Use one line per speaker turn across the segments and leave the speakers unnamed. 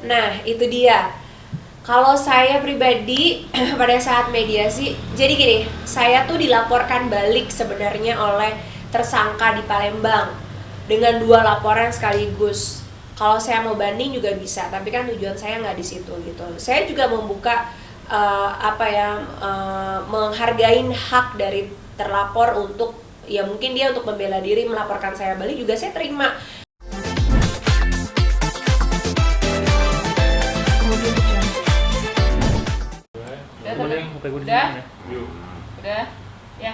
Nah, itu dia. Kalau saya pribadi pada saat mediasi, jadi gini, saya tuh dilaporkan balik sebenarnya oleh tersangka di Palembang dengan 2 laporan sekaligus. Kalau saya mau banding juga bisa, tapi kan tujuan saya nggak di situ gitu. Saya juga membuka menghargain hak dari terlapor untuk ya mungkin dia untuk membela diri melaporkan saya balik juga saya terima.
Udah ya,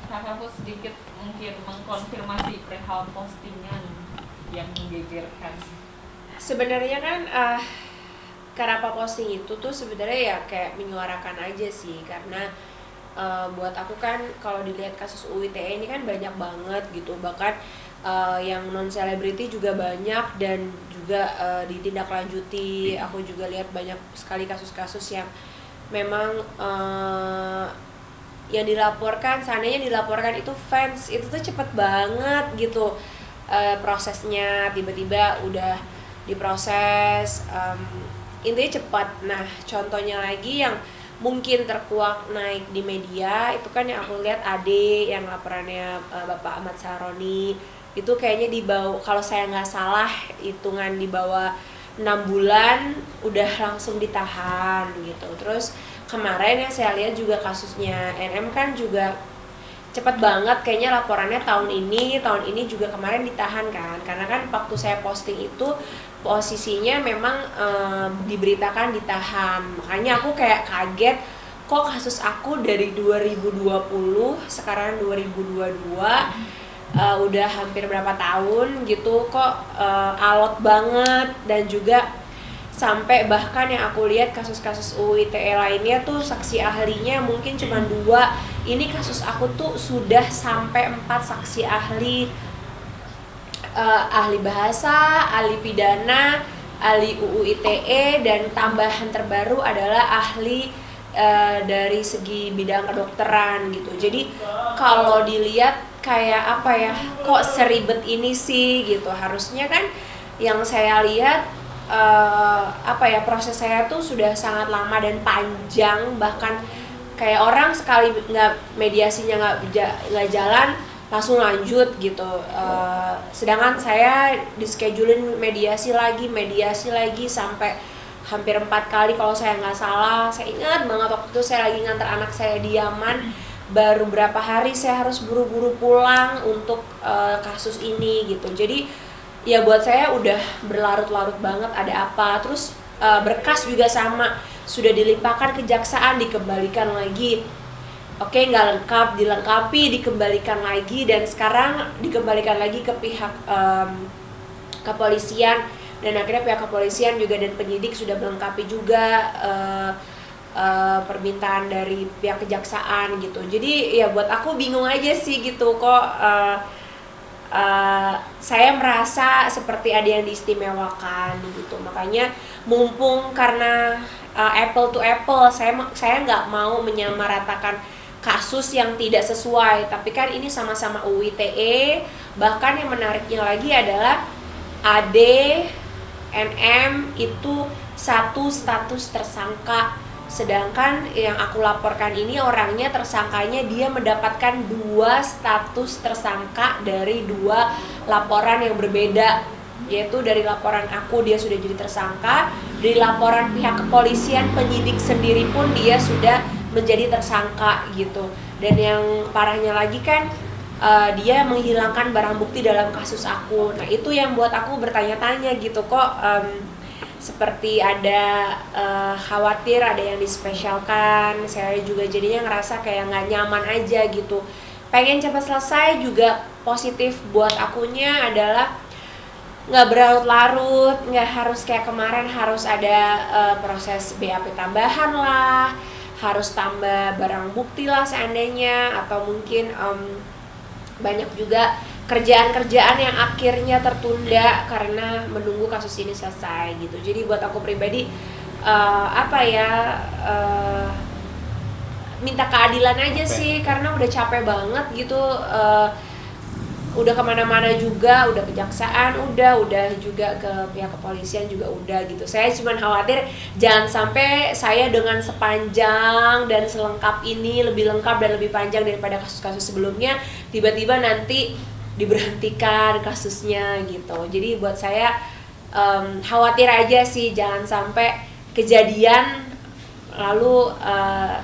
kakakku sedikit mungkin mengkonfirmasi perihal postingan yang menggegerkan.
Sebenarnya kan kenapa posting itu tuh sebenarnya ya kayak menyuarakan aja sih, karena buat aku kan kalau dilihat kasus UU ITE ini kan banyak banget gitu, bahkan yang non selebriti juga banyak dan juga ditindaklanjuti. Aku juga lihat banyak sekali kasus-kasus yang memang yang dilaporkan, seandainya dilaporkan itu fans, itu tuh cepet banget gitu prosesnya, tiba-tiba udah diproses, intinya cepat. Nah, contohnya lagi yang mungkin terkuak naik di media itu kan yang aku lihat Ade yang laporannya Bapak Ahmad Saroni itu kayaknya dibawa, kalau saya nggak salah hitungan di bawah 6 bulan udah langsung ditahan gitu. Terus kemarin yang saya lihat juga kasusnya NM kan juga cepet banget, kayaknya laporannya tahun ini juga kemarin ditahan kan, karena kan waktu saya posting itu posisinya memang diberitakan ditahan. Makanya aku kayak kaget, kok kasus aku dari 2020 sekarang 2022 udah hampir berapa tahun gitu kok alot banget. Dan juga sampai bahkan yang aku lihat kasus-kasus UU ITE lainnya tuh saksi ahlinya mungkin cuma 2, ini kasus aku tuh sudah sampai 4 saksi ahli, ahli bahasa, ahli pidana, ahli UU ITE, dan tambahan terbaru adalah ahli dari segi bidang kedokteran gitu. Jadi kalau dilihat kayak apa ya, kok seribet ini sih gitu. Harusnya kan yang saya lihat proses saya tuh sudah sangat lama dan panjang, bahkan kayak orang sekali mediasinya nggak jalan langsung lanjut gitu. Sedangkan saya di schedulein mediasi lagi sampai hampir 4 kali kalau saya nggak salah. Saya ingat banget waktu itu saya lagi nganter anak saya di Yaman, baru berapa hari saya harus buru-buru pulang untuk kasus ini gitu. Jadi ya buat saya udah berlarut-larut banget ada apa. Terus berkas juga sama, sudah dilimpahkan kejaksaan dikembalikan lagi, oke nggak lengkap, dilengkapi dikembalikan lagi, dan sekarang dikembalikan lagi ke pihak kepolisian, dan akhirnya pihak kepolisian juga dan penyidik sudah melengkapi juga permintaan dari pihak kejaksaan gitu. Jadi ya buat aku bingung aja sih gitu, kok saya merasa seperti ada yang diistimewakan gitu. Makanya mumpung karena apple to apple, saya nggak mau menyamaratakan kasus yang tidak sesuai, tapi kan ini sama-sama UU ITE. Bahkan yang menariknya lagi adalah AD, NM itu satu status tersangka, sedangkan yang aku laporkan ini orangnya, tersangkanya, dia mendapatkan 2 status tersangka dari 2 laporan yang berbeda, yaitu dari laporan aku dia sudah jadi tersangka, dari laporan pihak kepolisian penyidik sendiri pun dia sudah menjadi tersangka gitu. Dan yang parahnya lagi kan dia menghilangkan barang bukti dalam kasus aku. Nah itu yang buat aku bertanya-tanya gitu, kok seperti ada khawatir ada yang dispesialkan. Saya juga jadinya ngerasa kayak nggak nyaman aja gitu. Pengen cepat selesai juga. Positif buat akunya adalah nggak berlarut-larut, nggak harus kayak kemarin harus ada proses BAP tambahan lah, harus tambah barang bukti lah seandainya, atau mungkin banyak juga kerjaan-kerjaan yang akhirnya tertunda karena menunggu kasus ini selesai gitu. Jadi buat aku pribadi minta keadilan aja sih, karena udah capek banget gitu udah kemana-mana juga, udah kejaksaan, udah juga ke pihak kepolisian juga udah gitu. Saya cuma khawatir jangan sampai saya dengan sepanjang dan selengkap ini, lebih lengkap dan lebih panjang daripada kasus-kasus sebelumnya, tiba-tiba nanti diberhentikan kasusnya gitu. Jadi buat saya khawatir aja sih jangan sampai kejadian lalu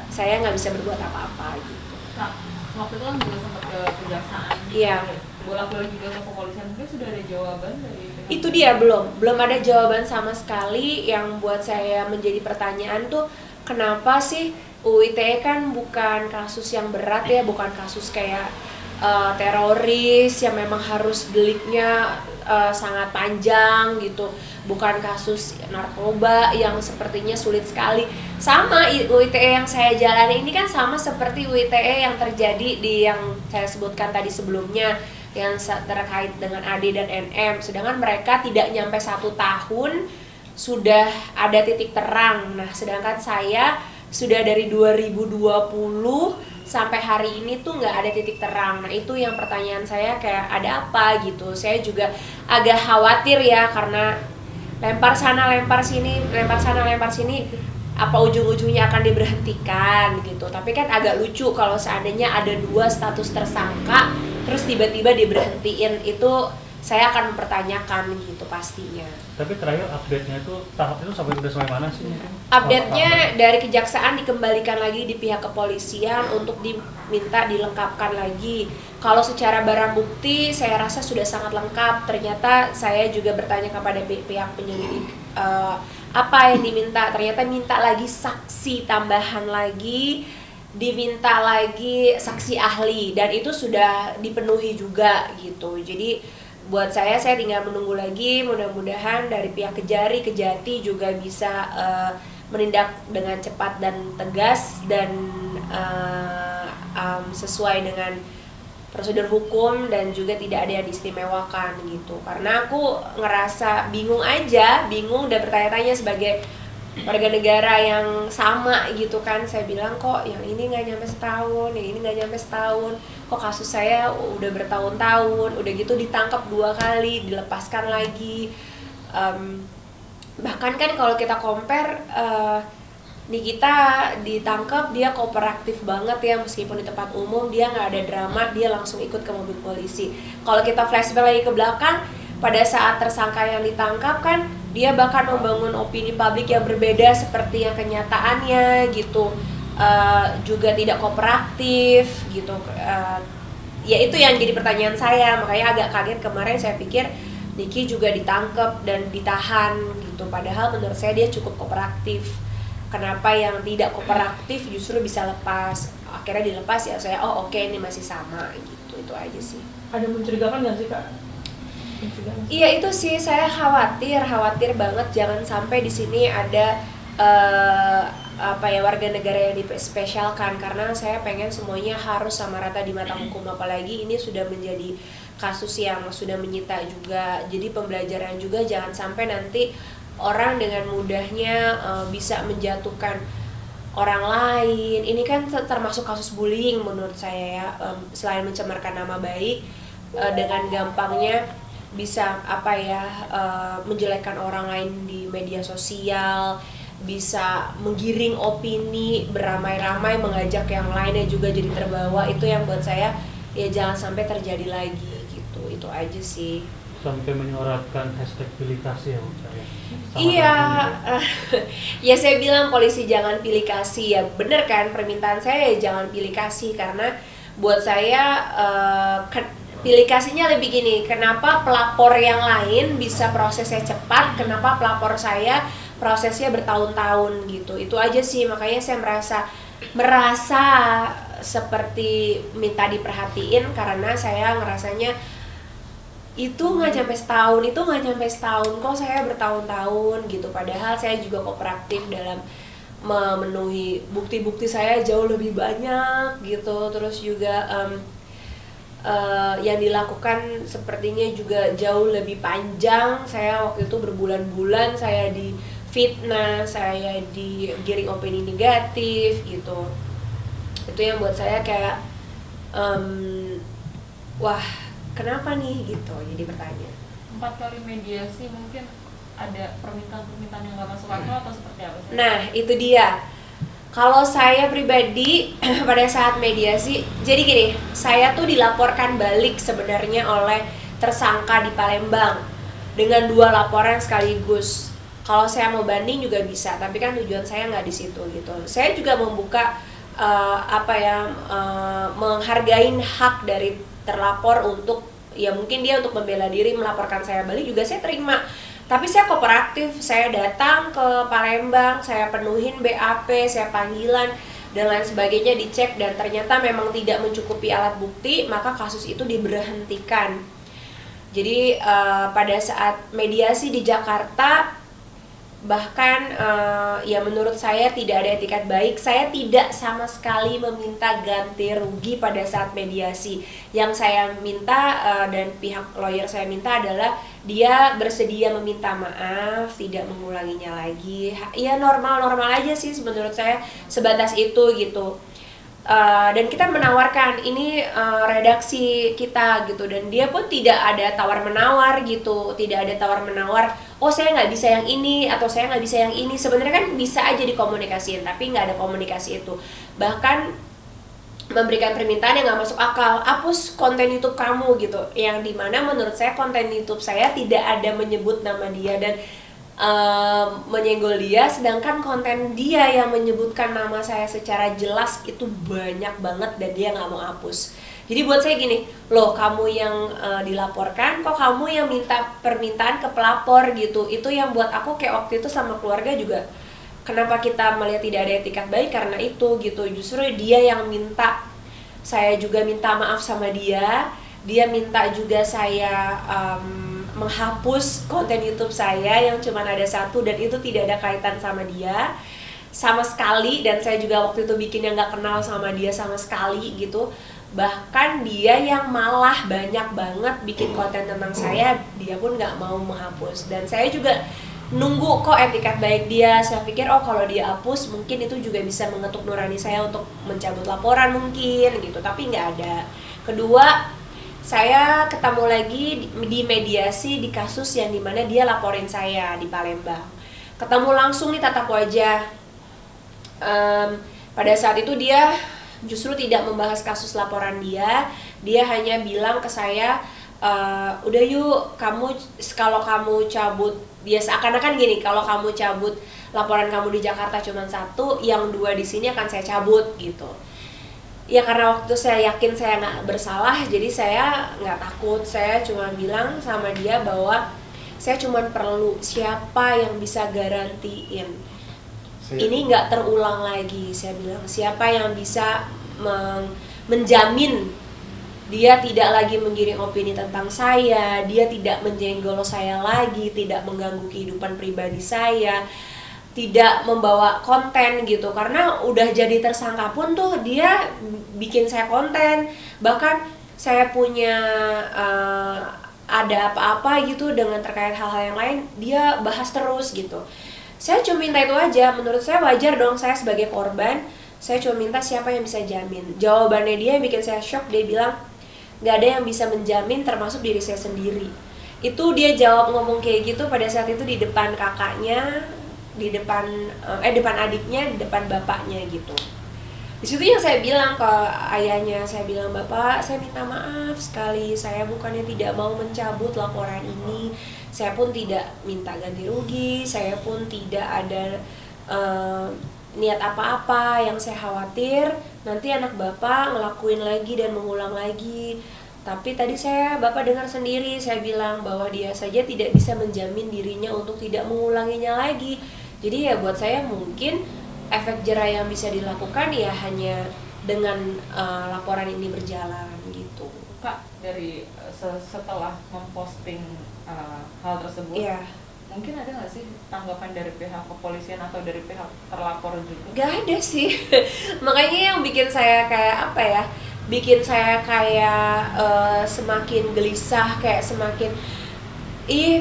saya nggak bisa berbuat apa-apa gitu.
Nah, waktu itu kan juga sempat ke kejaksaan.
Iya.
Bolak-balik juga ke kepolisian, mungkin sudah ada jawaban dari
itu dia belum ada jawaban sama sekali. Yang buat saya menjadi pertanyaan tuh kenapa sih UU ITE kan bukan kasus yang berat ya, bukan kasus kayak teroris yang memang harus deliknya sangat panjang gitu, bukan kasus narkoba yang sepertinya sulit sekali. Sama UU ITE yang saya jalani ini kan sama seperti UU ITE yang terjadi di yang saya sebutkan tadi sebelumnya, yang terkait dengan AD dan NM, sedangkan mereka tidak nyampe 1 tahun sudah ada titik terang. Nah, sedangkan saya sudah dari 2020 sampai hari ini tuh nggak ada titik terang. Nah, itu yang pertanyaan saya, kayak ada apa gitu. Saya juga agak khawatir ya, karena lempar sana lempar sini, apa ujung-ujungnya akan diberhentikan gitu. Tapi kan agak lucu kalau seandainya ada 2 status tersangka terus tiba-tiba diberhentiin, itu saya akan mempertanyakan gitu pastinya.
Tapi terakhir update-nya itu tahap itu udah sampai mana sih?
Update-nya dari kejaksaan dikembalikan lagi di pihak kepolisian untuk diminta dilengkapkan lagi. Kalau secara barang bukti saya rasa sudah sangat lengkap. Ternyata saya juga bertanya kepada pihak penyelidik apa yang diminta. Ternyata minta lagi saksi tambahan lagi, diminta lagi saksi ahli, dan itu sudah dipenuhi juga gitu. Jadi buat saya tinggal menunggu lagi, mudah-mudahan dari pihak Kejati juga bisa menindak dengan cepat dan tegas dan sesuai dengan prosedur hukum, dan juga tidak ada yang diistimewakan gitu. Karena aku ngerasa bingung dan bertanya-tanya sebagai warga negara yang sama gitu kan. Saya bilang kok yang ini nggak nyampe setahun, yang ini nggak nyampe setahun, kok kasus saya udah bertahun-tahun, udah gitu ditangkap 2 kali, dilepaskan lagi. Bahkan kan kalau kita compare Nikita ditangkap, dia kooperatif banget ya, meskipun di tempat umum dia nggak ada drama, dia langsung ikut ke mobil polisi. Kalau kita flashback lagi ke belakang, pada saat tersangka yang ditangkap kan dia bahkan membangun opini publik yang berbeda seperti yang kenyataannya gitu, juga tidak kooperatif gitu. Ya itu yang jadi pertanyaan saya, makanya agak kaget kemarin. Saya pikir Niki juga ditangkap dan ditahan gitu, padahal menurut saya dia cukup kooperatif. Kenapa yang tidak kooperatif justru bisa lepas? Akhirnya dilepas, ya saya oke, ini masih sama gitu. Itu aja sih.
Ada mencurigakan nggak sih Kak?
Iya itu sih, saya khawatir banget jangan sampai di sini ada warga negara yang dispesialkan, karena saya pengen semuanya harus sama rata di mata hukum, apalagi ini sudah menjadi kasus yang sudah menyita juga. Jadi pembelajaran juga, jangan sampai nanti orang dengan mudahnya bisa menjatuhkan orang lain. Ini kan termasuk kasus bullying menurut saya ya, selain mencemarkan nama baik, dengan gampangnya bisa menjelekkan orang lain di media sosial, bisa menggiring opini beramai-ramai, mengajak yang lainnya juga jadi terbawa. Itu yang buat saya ya jangan sampai terjadi lagi gitu. Itu aja sih.
Sampai menyuarakan hashtag pilih kasih ya menurut saya.
Iya, ya saya bilang polisi jangan pilih kasih, ya bener kan, permintaan saya ya jangan pilih kasih, karena buat saya pilih kasihnya lebih gini, kenapa pelapor yang lain bisa prosesnya cepat, kenapa pelapor saya prosesnya bertahun-tahun gitu. Itu aja sih, makanya saya merasa seperti minta diperhatiin, karena saya ngerasanya itu nggak nyampe setahun, kok saya bertahun-tahun gitu. Padahal saya juga kooperatif dalam memenuhi bukti-bukti, saya jauh lebih banyak gitu. Terus juga yang dilakukan sepertinya juga jauh lebih panjang. Saya waktu itu berbulan-bulan saya difitnah, saya digiring opini negatif gitu. Itu yang buat saya kayak wah, kenapa nih gitu, jadi bertanya.
4 kali mediasi mungkin ada permintaan-permintaan yang nggak masuk akal atau seperti apa sih?
Nah itu dia, kalau saya pribadi pada saat mediasi, jadi gini, saya tuh dilaporkan balik sebenarnya oleh tersangka di Palembang dengan 2 laporan sekaligus. Kalau saya mau banding juga bisa, tapi kan tujuan saya nggak di situ gitu. Saya juga membuka menghargai hak dari terlapor untuk ya mungkin dia untuk membela diri melaporkan saya balik juga saya terima. Tapi saya kooperatif, saya datang ke Palembang, saya penuhin BAP, saya panggilan dan lain sebagainya, dicek dan ternyata memang tidak mencukupi alat bukti, maka kasus itu diberhentikan. Jadi pada saat mediasi di Jakarta, bahkan ya menurut saya tidak ada etikat baik. Saya tidak sama sekali meminta ganti rugi pada saat mediasi. Yang saya minta dan pihak lawyer saya minta adalah dia bersedia meminta maaf, tidak mengulanginya lagi. Ya normal-normal aja sih menurut saya, sebatas itu gitu. Dan kita menawarkan ini redaksi kita gitu, dan dia pun tidak ada tawar menawar gitu, tidak ada tawar menawar oh saya nggak bisa yang ini atau saya nggak bisa yang ini. Sebenarnya kan bisa aja dikomunikasiin, tapi nggak ada komunikasi itu. Bahkan memberikan permintaan yang nggak masuk akal, hapus konten YouTube kamu gitu, yang dimana menurut saya konten YouTube saya tidak ada menyebut nama dia dan menyenggol dia, sedangkan konten dia yang menyebutkan nama saya secara jelas itu banyak banget dan dia nggak mau hapus. Jadi buat saya gini, loh kamu yang dilaporkan, kok kamu yang minta permintaan ke pelapor gitu. Itu yang buat aku kayak waktu itu sama keluarga juga, kenapa kita melihat tidak ada etikat baik karena itu gitu. Justru dia yang minta, saya juga minta maaf sama dia minta juga saya menghapus konten YouTube saya yang cuma ada 1 dan itu tidak ada kaitan sama dia sama sekali, dan saya juga waktu itu bikin yang nggak kenal sama dia sama sekali gitu. Bahkan dia yang malah banyak banget bikin konten tentang saya, dia pun nggak mau menghapus. Dan saya juga nunggu kok etikat baik dia. Saya pikir oh kalau dia hapus mungkin itu juga bisa mengetuk nurani saya untuk mencabut laporan mungkin gitu, tapi nggak ada. Kedua, saya ketemu lagi di mediasi di kasus yang dimana dia laporin saya di Palembang. Ketemu langsung nih tatap wajah. Pada saat itu dia justru tidak membahas kasus laporan dia hanya bilang ke saya, udah yuk kamu, kalau kamu cabut, dia seakan-akan gini, kalau kamu cabut laporan kamu di Jakarta cuma 1, yang 2 di sini akan saya cabut gitu. Ya karena waktu saya yakin saya nggak bersalah, jadi saya nggak takut. Saya cuma bilang sama dia bahwa saya cuma perlu siapa yang bisa garantiin ini nggak terulang lagi. Saya bilang siapa yang bisa menjamin dia tidak lagi menggiring opini tentang saya, dia tidak menjenggol saya lagi, tidak mengganggu kehidupan pribadi saya, tidak membawa konten gitu. Karena udah jadi tersangka pun tuh dia bikin saya konten, bahkan saya punya ada apa-apa gitu dengan terkait hal-hal yang lain, dia bahas terus gitu. Saya cuma minta itu aja, menurut saya wajar dong, saya sebagai korban, saya cuma minta siapa yang bisa jamin. Jawabannya dia yang bikin saya shock, dia bilang nggak ada yang bisa menjamin termasuk diri saya sendiri. Itu dia jawab ngomong kayak gitu pada saat itu di depan kakaknya, di depan depan adiknya, di depan bapaknya gitu. Di situ yang saya bilang ke ayahnya, saya bilang, Bapak, saya minta maaf sekali, saya bukannya tidak mau mencabut laporan ini, saya pun tidak minta ganti rugi, saya pun tidak ada niat apa-apa. Yang saya khawatir nanti anak Bapak ngelakuin lagi dan mengulang lagi. Tapi tadi Bapak dengar sendiri, saya bilang bahwa dia saja tidak bisa menjamin dirinya untuk tidak mengulanginya lagi. Jadi ya buat saya mungkin efek jerah yang bisa dilakukan ya hanya dengan laporan ini berjalan gitu.
Kak, dari setelah memposting hal tersebut,
Iya.
mungkin ada nggak sih tanggapan dari pihak kepolisian atau dari pihak terlapor juga?
Gak ada sih. Makanya yang bikin saya kayak apa ya, bikin saya kayak semakin gelisah, kayak semakin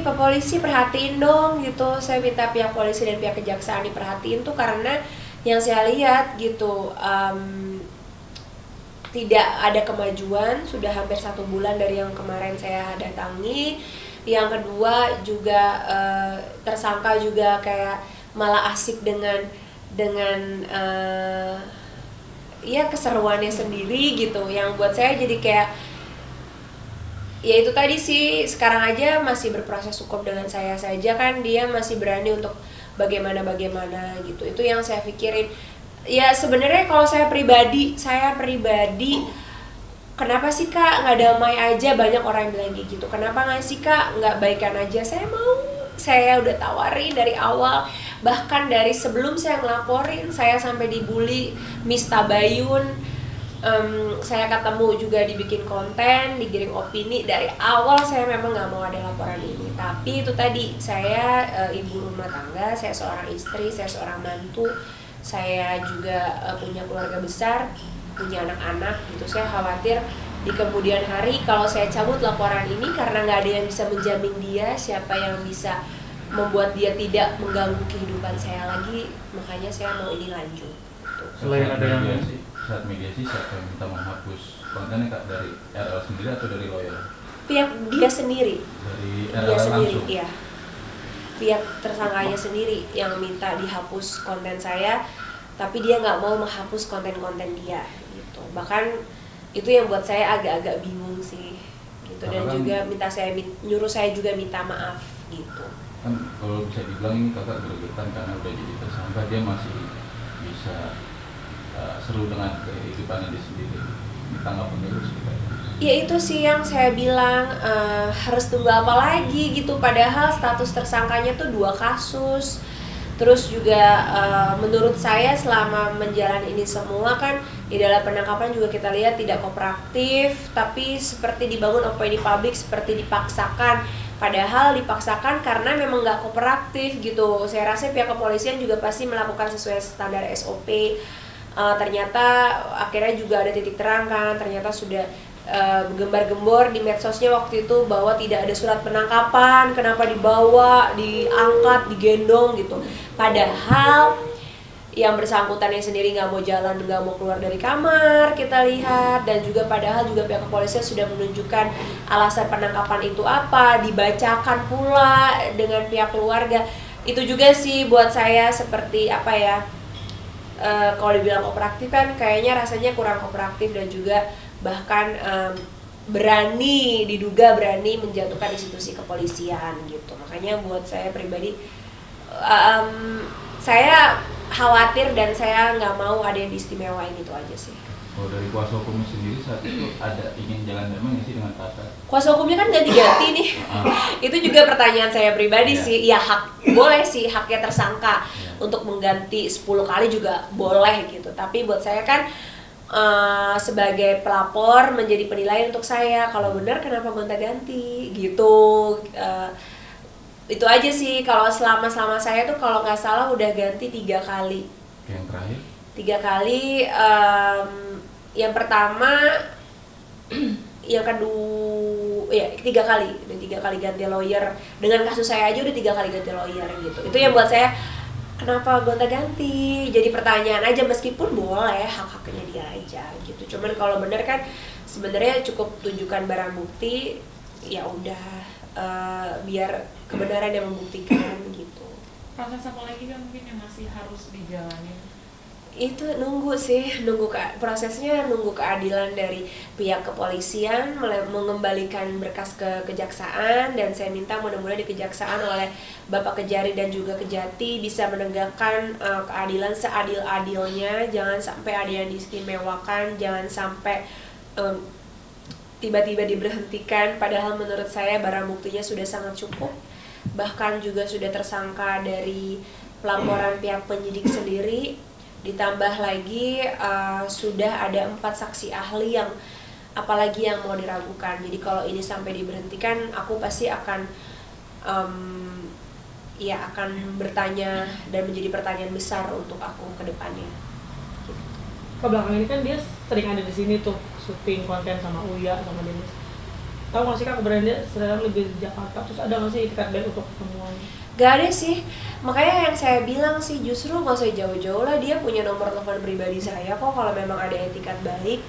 Pak polisi perhatiin dong gitu. Saya minta pihak polisi dan pihak kejaksaan diperhatiin tuh karena yang saya lihat gitu, tidak ada kemajuan, sudah hampir 1 bulan dari yang kemarin saya datangi. Yang kedua juga tersangka juga kayak malah asik dengan ya keseruannya sendiri gitu, yang buat saya jadi kayak ya itu tadi sih, sekarang aja masih berproses hukum dengan saya saja kan dia masih berani untuk bagaimana gitu. Itu yang saya pikirin. Ya sebenarnya kalau saya pribadi kenapa sih Kak nggak damai aja, banyak orang yang bilang gitu. Kenapa nggak sih Kak nggak baikan aja? Saya udah tawarin dari awal, bahkan dari sebelum saya ngelaporin, saya sampai dibully Miss Tabayun. Saya ketemu juga dibikin konten, digiring opini. Dari awal saya memang nggak mau ada laporan ini, tapi itu tadi saya ibu rumah tangga, saya seorang istri, saya seorang mantu, saya juga punya keluarga besar, punya anak-anak gitu. Saya khawatir di kemudian hari kalau saya cabut laporan ini karena nggak ada yang bisa menjamin dia, siapa yang bisa membuat dia tidak mengganggu kehidupan saya lagi, makanya saya mau ini lanjut gitu.
Selain ada yang
saat mediasi siapa yang minta menghapus kontennya Kak, dari RL sendiri atau dari lawyer?
Pihak dia sendiri.
Dari
Dia
RL
sendiri,
langsung?
iya. Pihak tersangkanya sendiri yang minta dihapus konten saya, tapi dia nggak mau menghapus konten-konten dia gitu. Bahkan itu yang buat saya agak-agak bingung sih gitu, dan juga nyuruh saya juga minta maaf gitu.
Kan kalau bisa dibilang ini kakak gregetan karena udah jadi tersangka, dia masih bisa seru dengan kehidupannya dia sendiri, minta nggak penerus gitu.
Ya itu sih yang saya bilang, harus tunggu apa lagi gitu, padahal status tersangkanya tuh 2 kasus. Terus juga menurut saya selama menjalani ini semua kan di dalam penangkapan juga kita lihat tidak kooperatif, tapi seperti dibangun opini publik seperti dipaksakan, padahal dipaksakan karena memang nggak kooperatif gitu. Saya rasa pihak kepolisian juga pasti melakukan sesuai standar SOP. Ternyata akhirnya juga ada titik terang kan, ternyata sudah gembar-gembor di medsosnya waktu itu bahwa tidak ada surat penangkapan, kenapa dibawa, diangkat, digendong gitu. Padahal yang bersangkutannya sendiri nggak mau jalan, nggak mau keluar dari kamar, kita lihat. Dan juga padahal juga pihak kepolisian sudah menunjukkan alasan penangkapan itu apa, dibacakan pula dengan pihak keluarga. Itu juga sih buat saya seperti apa ya, kalau dibilang kooperatif kan kayaknya rasanya kurang kooperatif, dan juga bahkan diduga berani menjatuhkan institusi kepolisian gitu. Makanya buat saya pribadi, saya khawatir dan saya nggak mau ada yang diistimewain, itu aja sih.
Kalau dari kuasa hukum sendiri saat itu ada ingin jalan damai nggak sih dengan kakak?
Kuasa hukumnya kan ganti-ganti nih. Itu juga pertanyaan saya pribadi sih. Ya boleh sih, haknya tersangka untuk mengganti 10 kali juga boleh gitu. Tapi buat saya kan sebagai pelapor menjadi penilaian untuk saya, kalau benar kenapa gonta-ganti gitu. Itu aja sih. Kalau selama saya tuh kalau nggak salah udah ganti 3 kali.
Yang terakhir?
3 kali. Yang pertama, yang kedua, ya 3 kali, udah 3 kali ganti lawyer. Dengan kasus saya aja udah 3 kali ganti lawyer gitu. Itu yang buat saya, kenapa gonta-ganti? Jadi pertanyaan aja, meskipun boleh hak-haknya dia aja gitu. Cuman kalau bener kan sebenarnya cukup tunjukkan barang bukti, ya udah biar kebenaran yang membuktikan gitu.
Proses apa lagi kan mungkin yang masih harus dijalani?
Itu prosesnya nunggu keadilan dari pihak kepolisian mengembalikan berkas ke kejaksaan, dan saya minta mudah-mudahan di kejaksaan oleh Bapak Kejari dan juga Kejati bisa menegakkan keadilan seadil-adilnya. Jangan sampai ada yang diistimewakan, jangan sampai tiba-tiba diberhentikan, padahal menurut saya barang buktinya sudah sangat cukup, bahkan juga sudah tersangka dari pelaporan pihak penyidik sendiri. Ditambah lagi sudah ada 4 saksi ahli yang apalagi yang mau diragukan. Jadi kalau ini sampai diberhentikan, aku pasti akan akan bertanya dan menjadi pertanyaan besar untuk aku ke depannya.
Ke belakang ini kan dia sering ada di sini tuh syuting konten sama Uya sama Dennis. Tahu nggak sih Kak keberadaan dia sekarang lebih di Jakarta? Terus ada nggak sih itikat baik untuk ketemuan?
Gak ada sih, makanya yang saya bilang sih justru nggak usah jauh-jauh lah, dia punya nomor telepon pribadi saya kok kalau memang ada etikat baik.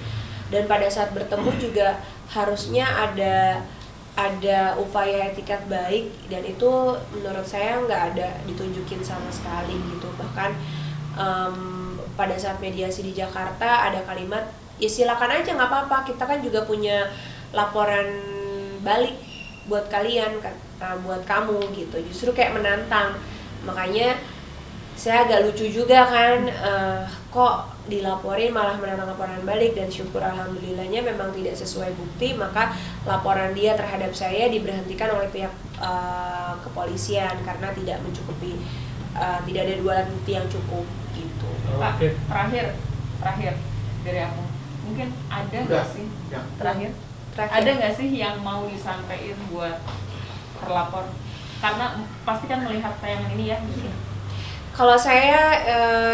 Dan pada saat bertemu juga harusnya ada upaya etikat baik, dan itu menurut saya nggak ada ditunjukin sama sekali gitu. Bahkan pada saat mediasi di Jakarta ada kalimat, ya silakan aja nggak apa-apa, kita kan juga punya laporan balik buat kalian kan, buat kamu gitu. Justru kayak menantang. Makanya saya agak lucu juga kan, kok dilaporin malah menantang laporan balik. Dan syukur alhamdulillahnya memang tidak sesuai bukti, maka laporan dia terhadap saya diberhentikan oleh pihak kepolisian karena tidak mencukupi, tidak ada dua alat bukti yang cukup gitu.
Pak,
Oke.
terakhir dari aku, mungkin ada nggak sih terakhir
Terakhir.
ada nggak sih yang mau disampaikan buat terlapor, karena pasti kan melihat tayangan ini ya di sini.
Kalau saya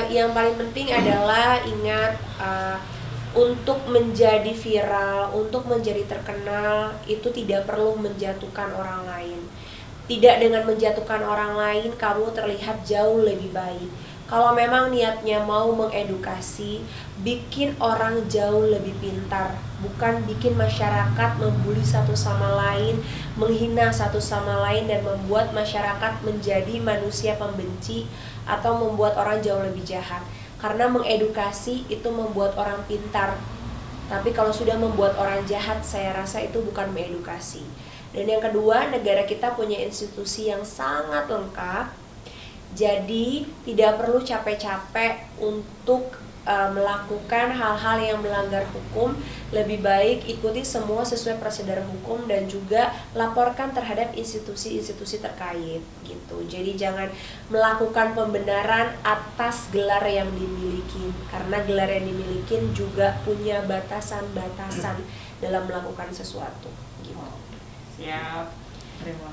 yang paling penting adalah ingat, untuk menjadi viral, untuk menjadi terkenal itu tidak perlu menjatuhkan orang lain. Tidak dengan menjatuhkan orang lain kamu terlihat jauh lebih baik. Kalau memang niatnya mau mengedukasi, bikin orang jauh lebih pintar, bukan bikin masyarakat membuli satu sama lain, menghina satu sama lain, dan membuat masyarakat menjadi manusia pembenci atau membuat orang jauh lebih jahat. Karena mengedukasi itu membuat orang pintar, tapi kalau sudah membuat orang jahat, saya rasa itu bukan mengedukasi. Dan yang kedua, negara kita punya institusi yang sangat lengkap. Jadi tidak perlu capek-capek untuk melakukan hal-hal yang melanggar hukum. Lebih baik ikuti semua sesuai prosedur hukum dan juga laporkan terhadap institusi-institusi terkait gitu. Jadi jangan melakukan pembenaran atas gelar yang dimiliki, karena gelar yang dimiliki juga punya batasan-batasan dalam melakukan sesuatu gitu.
Siap, terima